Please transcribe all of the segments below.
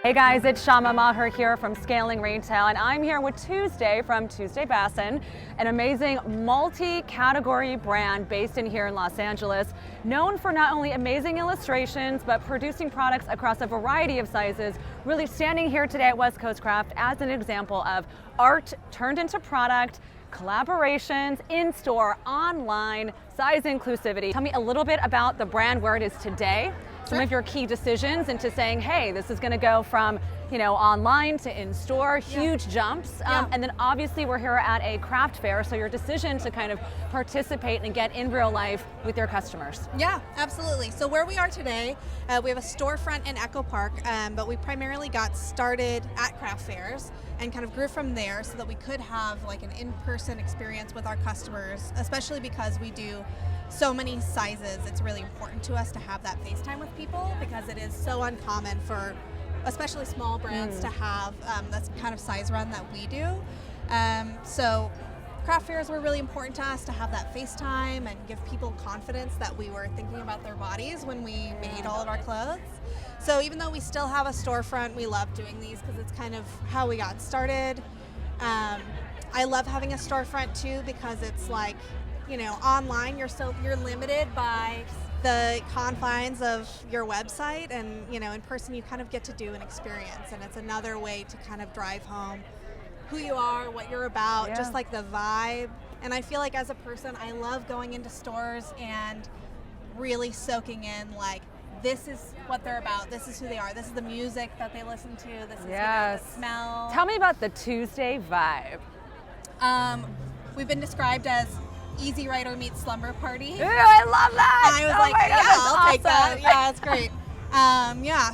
Hey guys, it's Syama here from Scaling Retail, and I'm here with Tuesday from Tuesday Bassen, an amazing multi-category brand based here in Los Angeles, known for not only amazing illustrations, but producing products across a variety of sizes, really standing here today at West Coast Craft as an example of art turned into product, collaborations, in-store, online, size inclusivity. Tell me a little bit about the brand, where it is today, some of your key decisions into saying, hey, this is going to go from, online to in-store, huge jumps. And then obviously we're here at a craft fair, so your decision to kind of participate and get in real life with your customers. Yeah, absolutely. So where we are today, we have a storefront in Echo Park, but we primarily got started at craft fairs and kind of grew from there so that we could have like an in-person experience with our customers, especially because we do so many sizes. It's really important to us to have that face time with people because it is so uncommon for especially small brands to have that's kind of size run that we do. So craft fairs were really important to us to have that face time and give people confidence that we were thinking about their bodies when we made all of our clothes. So even though we still have a storefront, we love doing these because it's kind of how we got started. I love having a storefront too because it's like, online you're limited by the confines of your website, and in person you kind of get to do an experience, and it's another way to kind of drive home who you are, what you're about, just like the vibe. And I feel like as a person, I love going into stores and really soaking in like, this is what they're about, this is who they are, this is the music that they listen to, this is the smell. Tell me about the Tuesday vibe. We've been described as Easy Rider meets Slumber Party. Ooh, I love that! And I was I'll take that. Yeah, it's great.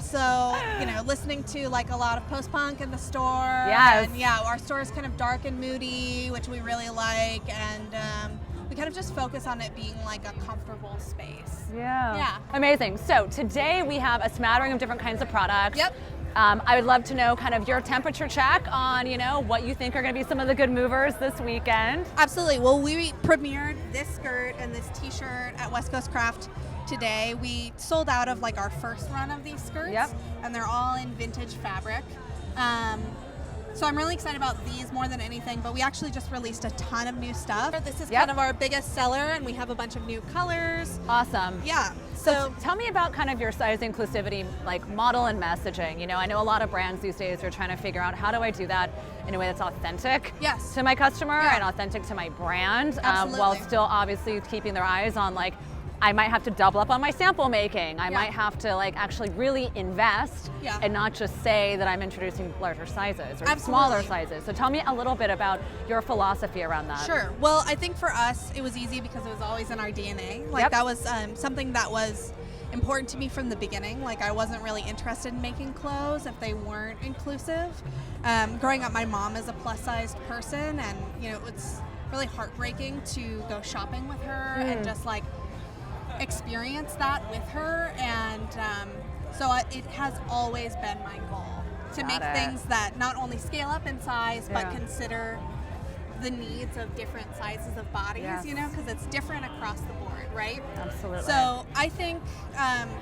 So, listening to like a lot of post-punk in the store. Yes. And our store is kind of dark and moody, which we really like. And we kind of just focus on it being like a comfortable space. Yeah. Amazing. So today we have a smattering of different kinds of products. Yep. I would love to know kind of your temperature check on, what you think are going to be some of the good movers this weekend. Absolutely. Well, we premiered this skirt and this t-shirt at West Coast Craft today. We sold out of like our first run of these skirts, and they're all in vintage fabric. So I'm really excited about these more than anything, but we actually just released a ton of new stuff. This is kind of our biggest seller, and we have a bunch of new colors. Awesome. Yeah. So tell me about kind of your size inclusivity like model and messaging. I know a lot of brands these days are trying to figure out how do I do that in a way that's authentic to my customer and authentic to my brand, while still obviously keeping their eyes on like, I might have to double up on my sample making. I might have to like actually really invest and not just say that I'm introducing larger sizes or smaller sizes. So tell me a little bit about your philosophy around that. Sure. Well, I think for us it was easy because it was always in our DNA. Like that was something that was important to me from the beginning. Like I wasn't really interested in making clothes if they weren't inclusive. Growing up, my mom is a plus-sized person, and it's really heartbreaking to go shopping with her and just like experience that with her, and so it has always been my goal to make things that not only scale up in size but consider the needs of different sizes of bodies, because it's different across the board, right? Absolutely. So I think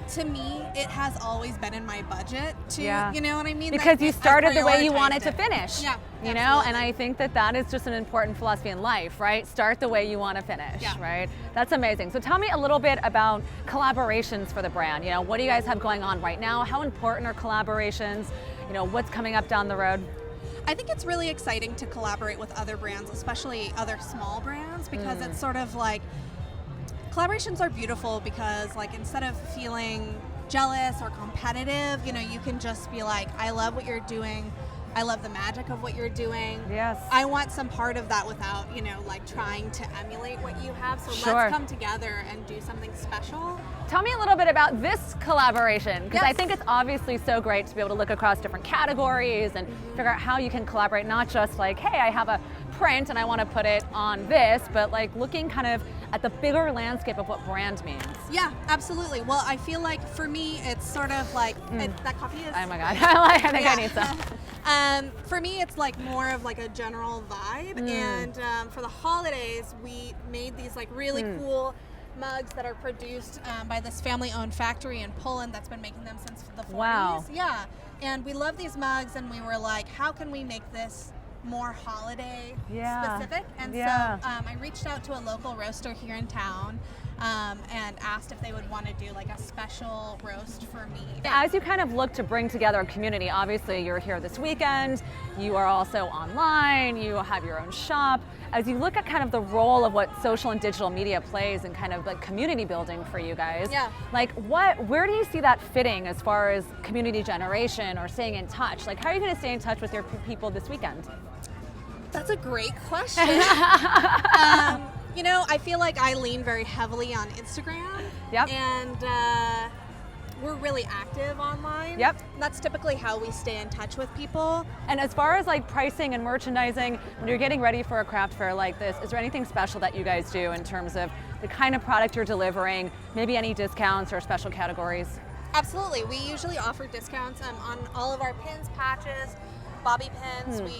to me it has always been in my budget to, you know what I mean? Because you started the way you wanted to finish. Yeah. And I think that is just an important philosophy in life, right? Start the way you want to finish, right? That's amazing. So tell me a little bit about collaborations for the brand. What do you guys have going on right now? How important are collaborations? What's coming up down the road? I think it's really exciting to collaborate with other brands, especially other small brands, because it's sort of like, collaborations are beautiful because like instead of feeling jealous or competitive, you can just be like, I love what you're doing. I love the magic of what you're doing. Yes. I want some part of that without, like trying to emulate what you have. So let's come together and do something special. Tell me a little bit about this collaboration, because I think it's obviously so great to be able to look across different categories and figure out how you can collaborate, not just like, hey, I have a print and I want to put it on this, but like looking kind of at the bigger landscape of what brand means. Yeah, absolutely. Well, I feel like for me, it's sort of like, that coffee is... Oh my God, I think I need some. For me, it's like more of like a general vibe. And for the holidays, we made these like really cool mugs that are produced by this family-owned factory in Poland that's been making them since the 40s. Wow. Yeah, and we love these mugs, and we were like, how can we make this more holiday specific? And so I reached out to a local roaster here in town and asked if they would want to do like a special roast for me. As you kind of look to bring together a community, obviously you're here this weekend, you are also online, you have your own shop. As you look at kind of the role of what social and digital media plays in kind of like community building for you guys, like where do you see that fitting as far as community generation or staying in touch? Like how are you going to stay in touch with your people this weekend? That's a great question. You know, I feel like I lean very heavily on Instagram. Yep. And we're really active online. Yep. And that's typically how we stay in touch with people. And as far as like pricing and merchandising, when you're getting ready for a craft fair like this, is there anything special that you guys do in terms of the kind of product you're delivering, maybe any discounts or special categories? Absolutely. We usually offer discounts on all of our pins, patches, bobby pins. We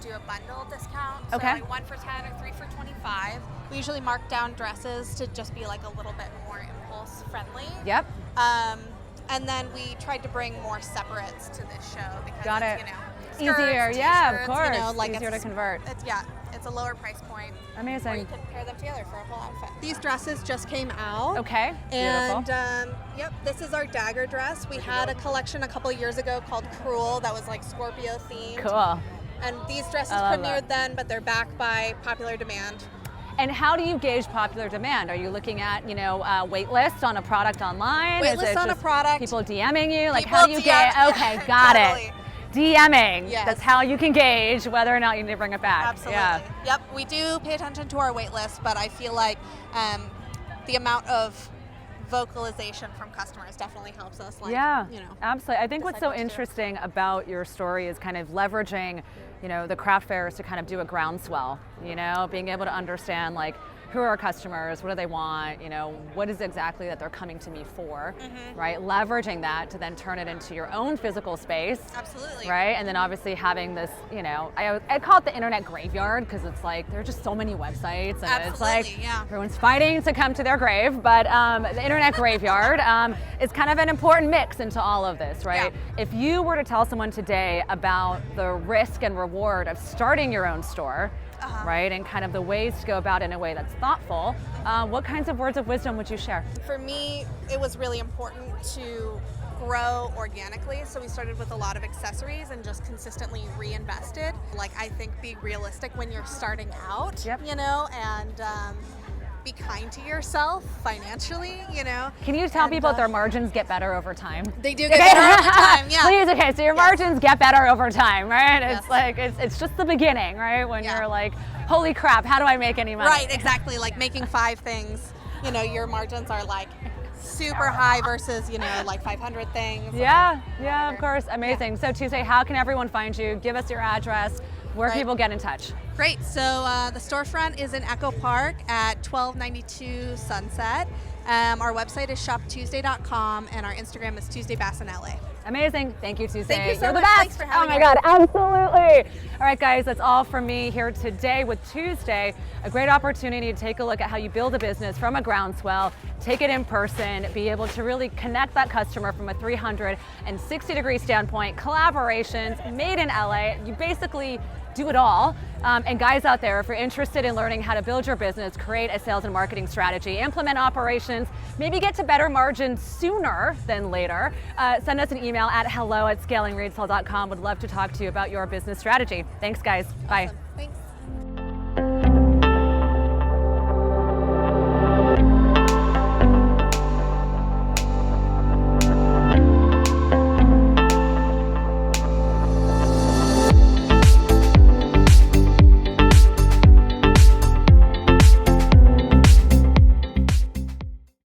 do a bundle discount. So like 1 for 10 or 3 for 25. We usually mark down dresses to just be like a little bit more impulse friendly. Yep. And then we tried to bring more separates to this show because Got it. you know, skirts, Easier, of course. You know, like easier to convert. It's a lower price point. Amazing. Or you can pair them together for a whole outfit. These dresses just came out. Okay. And beautiful. yep, this is our dagger dress. We had a collection a couple years ago called Cruel that was like Scorpio themed. Cool. And these dresses premiered then, but they're back by popular demand. And how do you gauge popular demand? Are you looking at, you know, wait lists on a product online? Wait lists on a product. People DMing you? Like people how do you gauge? Okay, got totally. it. DMing. Yes. That's how you can gauge whether or not you need to bring it back. Absolutely. Yeah. Yep, we do pay attention to our wait list, but I feel like the amount of vocalization from customers definitely helps us. Like, you know, absolutely. I think what's so what to do. interesting about your story is kind of leveraging, you know, the craft fairs to kind of do a groundswell, you know, being able to understand like who are our customers, what do they want, you know, what is exactly that they're coming to me for, right? Leveraging that to then turn it into your own physical space. Absolutely. Right? And then obviously having this, you know, I call it the internet graveyard because it's like there are just so many websites and it's like everyone's fighting to come to their grave, but the internet graveyard is kind of an important mix into all of this, right? Yeah. If you were to tell someone today about the risk and reward of starting your own store, right, and kind of the ways to go about it in a way that's thoughtful, what kinds of words of wisdom would you share? For me, it was really important to grow organically, so we started with a lot of accessories and just consistently reinvested. Like, I think be realistic when you're starting out, you know, and be kind to yourself financially, you know. Can you tell people that their margins get better over time? They do get better over time, yeah. Please, okay, so your margins get better over time, right? It's like, it's just the beginning, right? When you're like, holy crap, how do I make any money? Right, exactly, like making 5 things, you know, your margins are like super high versus, you know, like 500 things. Yeah, of course, amazing. So Tuesday, how can everyone find you? Give us your address, where people get in touch. Great, so the storefront is in Echo Park at 1292 Sunset. Our website is shoptuesday.com and our Instagram is Tuesday Bassen LA. Amazing. Thank you, Tuesday. Thank you so You're the much. best. Thanks for having me. me. Oh my God, absolutely. All right, guys, that's all from me here today with Tuesday. A great opportunity to take a look at how you build a business from a groundswell, take it in person, be able to really connect that customer from a 360-degree standpoint, collaborations, made in LA. You basically do it all. And guys out there, if you're interested in learning how to build your business, create a sales and marketing strategy, implement operations, maybe get to better margins sooner than later, send us an email at hello@scalingretail.com. Would love to talk to you about your business strategy. Thanks, guys. Bye. Awesome. Thanks.